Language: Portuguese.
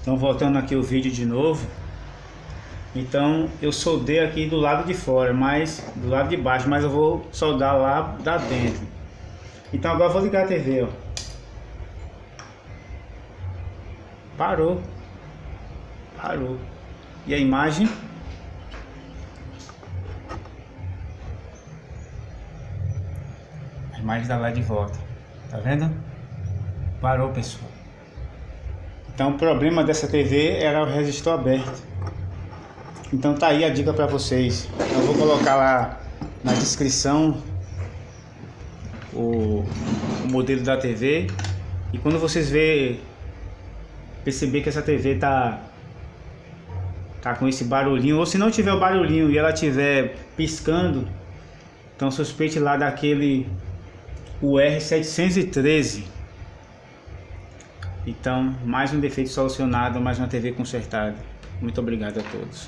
Então, voltando aqui o vídeo de novo. Então, eu soldei aqui do lado de fora, mas do lado de baixo, mas eu vou soldar lá da dentro. Então agora eu vou ligar a TV, ó. Parou. E a imagem? A imagem tá lá de volta. Tá vendo? Parou, pessoal. Então o problema dessa TV era o resistor aberto. Então tá aí a dica para vocês. Eu vou colocar lá na descrição o modelo da TV. E quando vocês perceber que essa TV tá com esse barulhinho, ou se não tiver o barulhinho e ela tiver piscando, então suspeite lá daquele UR713. Então, mais um defeito solucionado, mais uma TV consertada. Muito obrigado a todos.